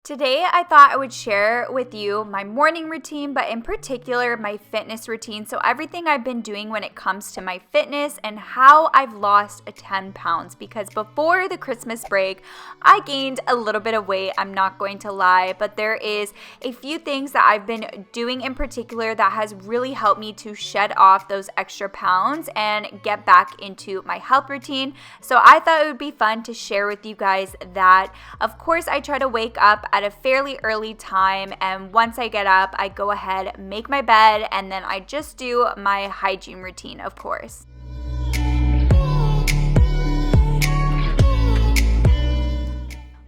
Today, I thought I would share with you my morning routine, but in particular, my fitness routine. So everything I've been doing when it comes to my fitness and how I've lost 10 pounds. Because before the Christmas break, I gained a little bit of weight. I'm not going to lie, but there is a few things that I've been doing in particular that has really helped me to shed off those extra pounds and get back into my health routine. So I thought it would be fun to share with you guys that. Of course, I try to wake up at a fairly early time, and once I get up, I go ahead, make my bed, and then I just do my hygiene routine, of course.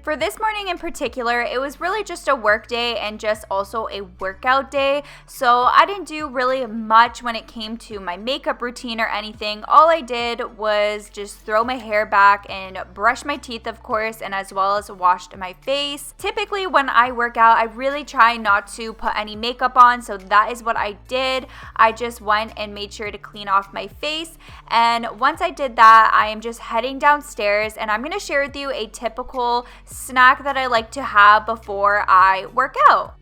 For this morning in particular, it was really just a work day and just also a workout day. So I didn't do really much when it came to my makeup routine or anything. All I did was just throw my hair back and brush my teeth, of course, and as well as washed my face. Typically when I work out, I really try not to put any makeup on. So that is what I did. I just went and made sure to clean off my face. And once I did that, I am just heading downstairs and I'm going to share with you a typical snack that I like to have before I work out.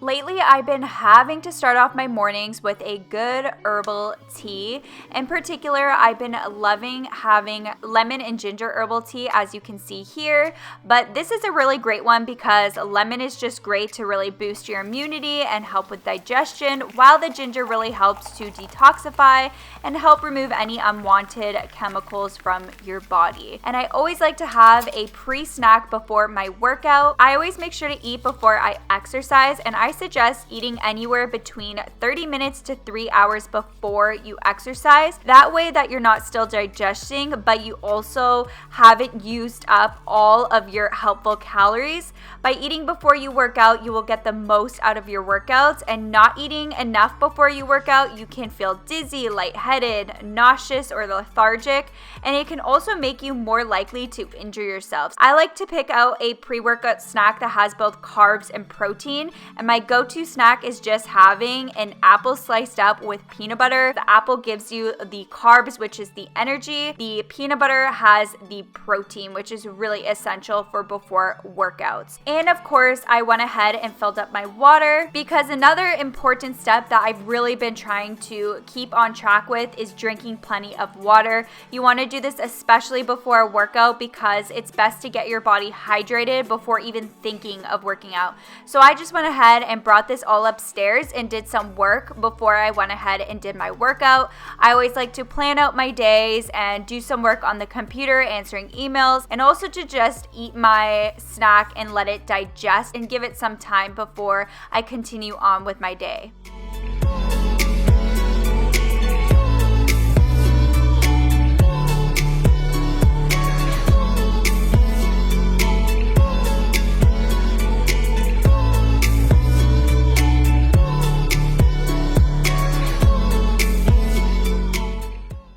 Lately, I've been having to start off my mornings with a good herbal tea. In particular, I've been loving having lemon and ginger herbal tea, as you can see here. But this is a really great one because lemon is just great to really boost your immunity and help with digestion, while the ginger really helps to detoxify and help remove any unwanted chemicals from your body. And I always like to have a pre-snack before my workout. I always make sure to eat before I exercise, and I suggest eating anywhere between 30 minutes to 3 hours before you exercise. That way that you're not still digesting, but you also haven't used up all of your helpful calories. By eating before you work out, you will get the most out of your workouts, and not eating enough before you work out, you can feel dizzy, lightheaded, nauseous, or lethargic, and it can also make you more likely to injure yourself. I like to pick out a pre-workout snack that has both carbs and protein, and my go-to snack is just having an apple sliced up with peanut butter. The apple gives you the carbs, which is the energy. The peanut butter has the protein, which is really essential for before workouts. And of course, I went ahead and filled up my water, because another important step that I've really been trying to keep on track with is drinking plenty of water. You want to do this especially before a workout because it's best to get your body hydrated before even thinking of working out. So I just went ahead and brought this all upstairs and did some work before I went ahead and did my workout. I always like to plan out my days and do some work on the computer, answering emails, and also to just eat my snack and let it digest and give it some time before I continue on with my day.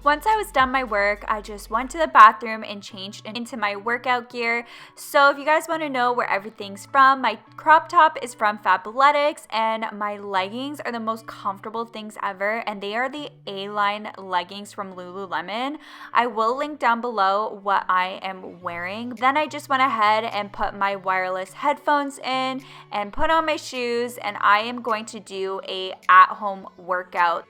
Once I was done my work, I just went to the bathroom and changed into my workout gear. So if you guys want to know where everything's from, my crop top is from Fabletics, and my leggings are the most comfortable things ever, and they are the A-line leggings from Lululemon. I will link down below what I am wearing. Then I just went ahead and put my wireless headphones in and put on my shoes, and I am going to do a at-home workout.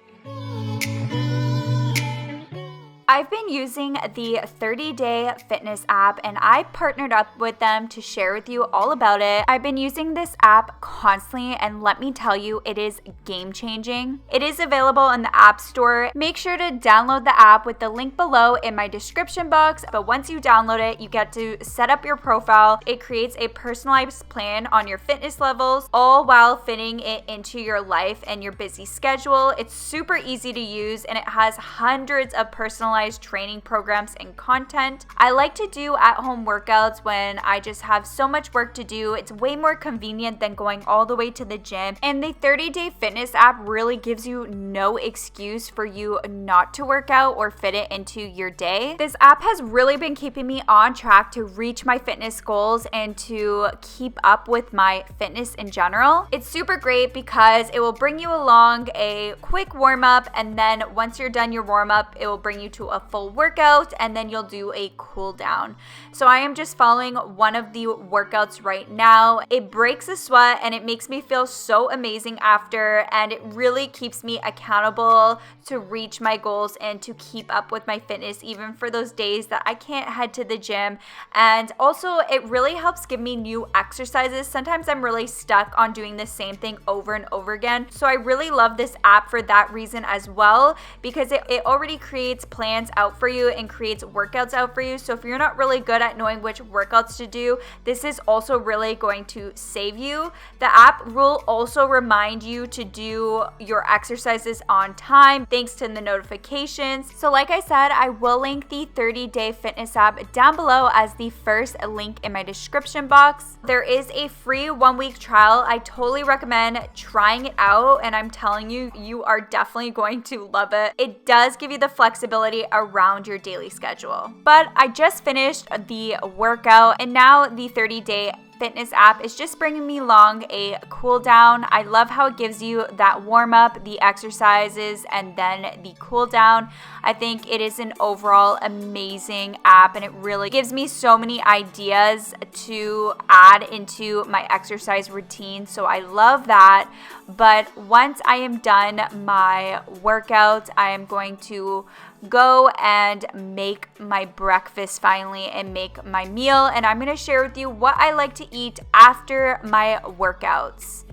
I've been using the 30-Day Fitness app, and I partnered up with them to share with you all about it. I've been using this app constantly, and let me tell you, it is game-changing. It is available in the App Store. Make sure to download the app with the link below in my description box, but once you download it, you get to set up your profile. It creates a personalized plan on your fitness levels, all while fitting it into your life and your busy schedule. It's super easy to use, and it has hundreds of personalized training programs and content. I like to do at-home workouts when I just have so much work to do. It's way more convenient than going all the way to the gym, and the 30-Day Fitness app really gives you no excuse for you not to work out or fit it into your day. This app has really been keeping me on track to reach my fitness goals and to keep up with my fitness in general. It's super great because it will bring you along a quick warm-up, and then once you're done your warm-up, it will bring you to do a full workout and then you'll do a cool down. So I am just following one of the workouts right now. It breaks a sweat and it makes me feel so amazing after, and it really keeps me accountable to reach my goals and to keep up with my fitness even for those days that I can't head to the gym. And also it really helps give me new exercises. Sometimes I'm really stuck on doing the same thing over and over again. So I really love this app for that reason as well, because it already creates plans out for you and creates workouts out for you. So if you're not really good at knowing which workouts to do, this is also really going to save you. The app will also remind you to do your exercises on time thanks to the notifications. So like I said, I will link the 30-day fitness app down below as the first link in my description box. There is a free 1-week trial. I totally recommend trying it out, and I'm telling you, you are definitely going to love it. It does give you the flexibility around your daily schedule. But I just finished the workout, and now the 30-day fitness app is just bringing me along a cool down. I love how it gives you that warm up, the exercises, and then the cool down. I think it is an overall amazing app, and it really gives me so many ideas to add into my exercise routine. So I love that. But once I am done my workout, I am going to go and make my breakfast finally and make my meal, and I'm going to share with you what I like to eat after my workouts.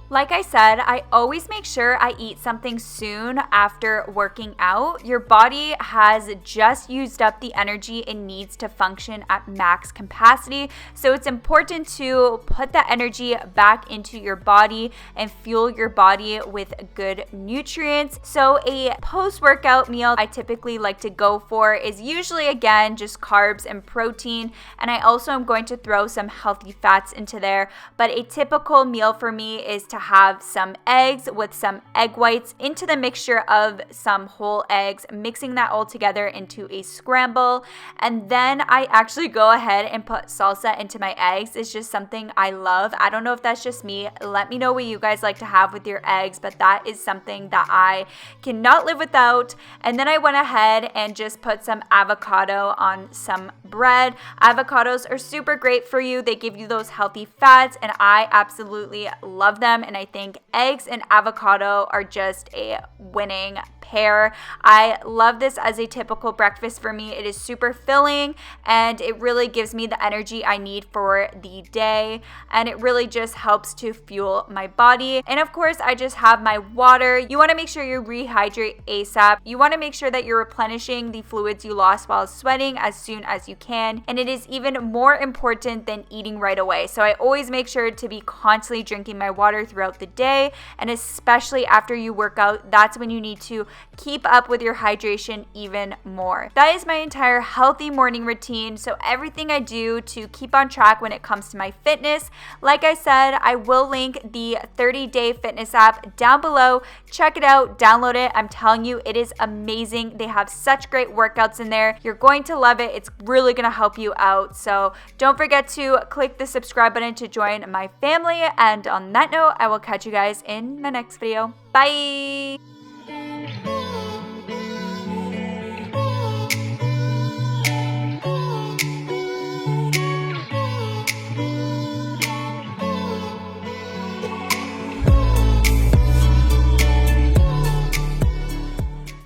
Like I said, I always make sure I eat something soon after working out. Your body has just used up the energy it needs to function at max capacity. So it's important to put that energy back into your body and fuel your body with good nutrients. So a post-workout meal I typically like to go for is usually, again, just carbs and protein. And I also am going to throw some healthy fats into there. But a typical meal for me is to have some eggs with some egg whites into the mixture of some whole eggs, mixing that all together into a scramble. And then I actually go ahead and put salsa into my eggs. It's just something I love. I don't know if that's just me. Let me know what you guys like to have with your eggs, but that is something that I cannot live without. And then I went ahead and just put some avocado on some bread. Avocados are super great for you. They give you those healthy fats, and I absolutely love them. And I think eggs and avocado are just a winning pair. I love this as a typical breakfast for me. It is super filling, and it really gives me the energy I need for the day, and it really just helps to fuel my body. And of course, I just have my water. You want to make sure you rehydrate ASAP. You want to make sure that you're replenishing the fluids you lost while sweating as soon as you can, and it is even more important than eating right away. So I always make sure to be constantly drinking my water throughout the day, and especially after you work out, that's when you need to keep up with your hydration even more. That is my entire healthy morning routine. So everything I do to keep on track when it comes to my fitness, like I said, I will link the 30-day fitness app down below. Check it out, download it. I'm telling you, it is amazing. They have such great workouts in there. You're going to love it. It's really going to help you out. So don't forget to click the subscribe button to join my family. And on that note, I will catch you guys in my next video. Bye.